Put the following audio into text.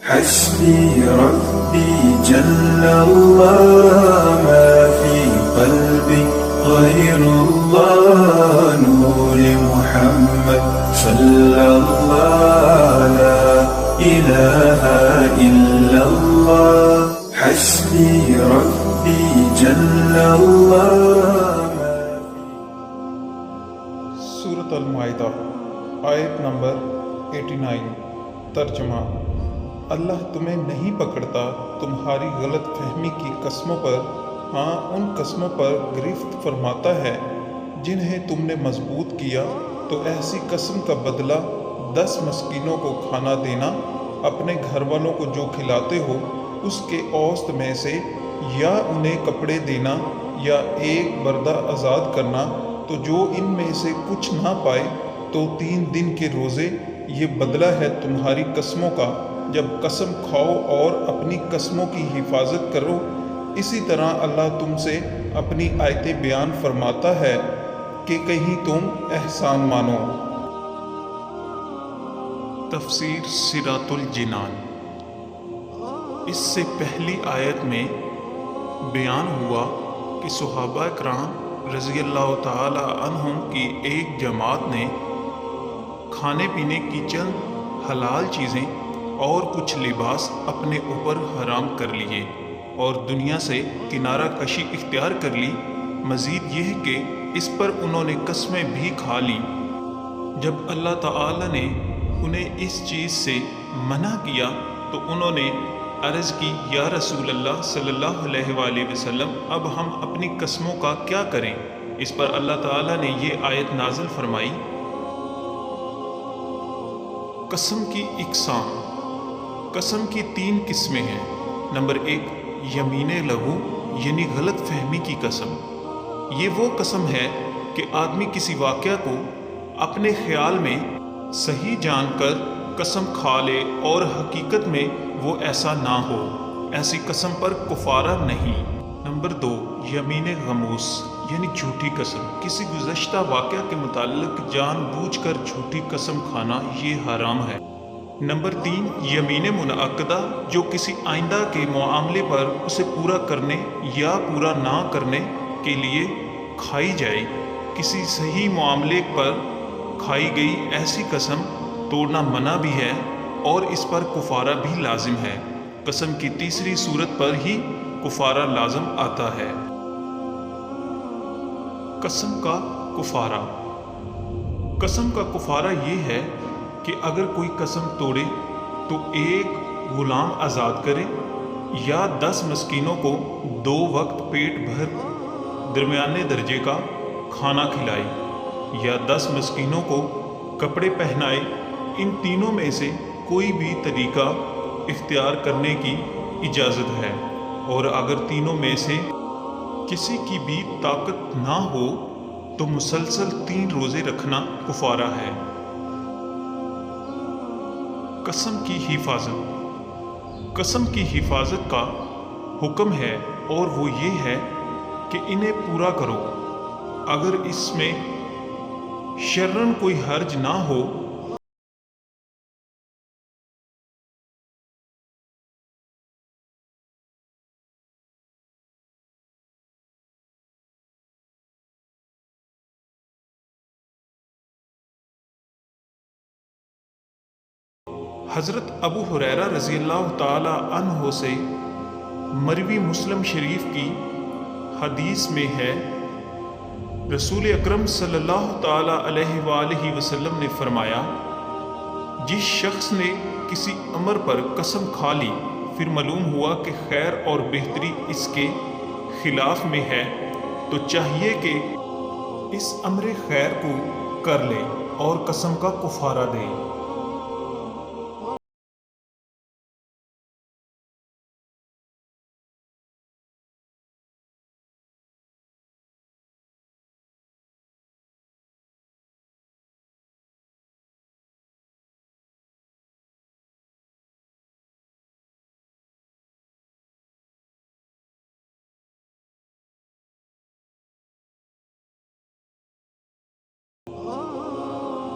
حسبي ربي جل الله ما في قلبي غير الله نور محمد صلى الله لا إله إلا الله حسبي ربي جل الله. سورۃ المائدہ آیت نمبر 89. ترجمہ: اللہ تمہیں نہیں پکڑتا تمہاری غلط فہمی کی قسموں پر، ہاں ان قسموں پر گرفت فرماتا ہے جنہیں تم نے مضبوط کیا، تو ایسی قسم کا بدلہ 10 مسکینوں کو کھانا دینا، اپنے گھر والوں کو جو کھلاتے ہو اس کے اوسط میں سے، یا انہیں کپڑے دینا یا ایک بردہ آزاد کرنا، تو جو ان میں سے کچھ نہ پائے تو 3 دن کے روزے. یہ بدلہ ہے تمہاری قسموں کا جب قسم کھاؤ اور اپنی قسموں کی حفاظت کرو. اسی طرح اللہ تم سے اپنی آیتیں بیان فرماتا ہے کہ کہیں تم احسان مانو. تفسیر صراط الجنان. اس سے پہلی آیت میں بیان ہوا کہ صحابہ کرام رضی اللہ تعالی عنہم کی ایک جماعت نے کھانے پینے کی چند حلال چیزیں اور کچھ لباس اپنے اوپر حرام کر لیے اور دنیا سے کنارہ کشی اختیار کر لی. مزید یہ کہ اس پر انہوں نے قسمیں بھی کھا لیں. جب اللہ تعالی نے انہیں اس چیز سے منع کیا تو انہوں نے عرض کی، یا رسول اللہ صلی اللہ علیہ وآلہ وسلم، اب ہم اپنی قسموں کا کیا کریں؟ اس پر اللہ تعالی نے یہ آیت نازل فرمائی. قسم کی اقسام. قسم کی 3 قسمیں ہیں. نمبر 1، یمین لغو یعنی غلط فہمی کی قسم. یہ وہ قسم ہے کہ آدمی کسی واقعہ کو اپنے خیال میں صحیح جان کر قسم کھا لے اور حقیقت میں وہ ایسا نہ ہو. ایسی قسم پر کفارہ نہیں. نمبر 2، یمین غموس یعنی جھوٹی قسم. کسی گزشتہ واقعہ کے متعلق جان بوجھ کر جھوٹی قسم کھانا یہ حرام ہے. نمبر 3، یمین منعقدہ جو کسی آئندہ کے معاملے پر اسے پورا کرنے یا پورا نہ کرنے کے لیے کھائی جائے. کسی صحیح معاملے پر کھائی گئی ایسی قسم توڑنا منع بھی ہے اور اس پر کفارہ بھی لازم ہے. قسم کی تیسری صورت پر ہی کفارہ لازم آتا ہے. قسم کا کفارہ. قسم کا کفارہ یہ ہے کہ اگر کوئی قسم توڑے تو ایک غلام آزاد کرے یا 10 مسکینوں کو 2 وقت پیٹ بھر درمیانے درجے کا کھانا کھلائے یا 10 مسکینوں کو کپڑے پہنائے. ان تینوں میں سے کوئی بھی طریقہ اختیار کرنے کی اجازت ہے، اور اگر تینوں میں سے کسی کی بھی طاقت نہ ہو تو مسلسل 3 روزے رکھنا کفارہ ہے. قسم کی حفاظت. قسم کی حفاظت کا حکم ہے اور وہ یہ ہے کہ انہیں پورا کرو اگر اس میں شرعاً کوئی حرج نہ ہو. حضرت ابو ہریرہ رضی اللہ تعالی عنہ سے مروی مسلم شریف کی حدیث میں ہے، رسول اکرم صلی اللہ تعالی علیہ وآلہ وسلم نے فرمایا، جس شخص نے کسی امر پر قسم کھا لی پھر معلوم ہوا کہ خیر اور بہتری اس کے خلاف میں ہے تو چاہیے کہ اس امر خیر کو کر لے اور قسم کا کفارہ دے.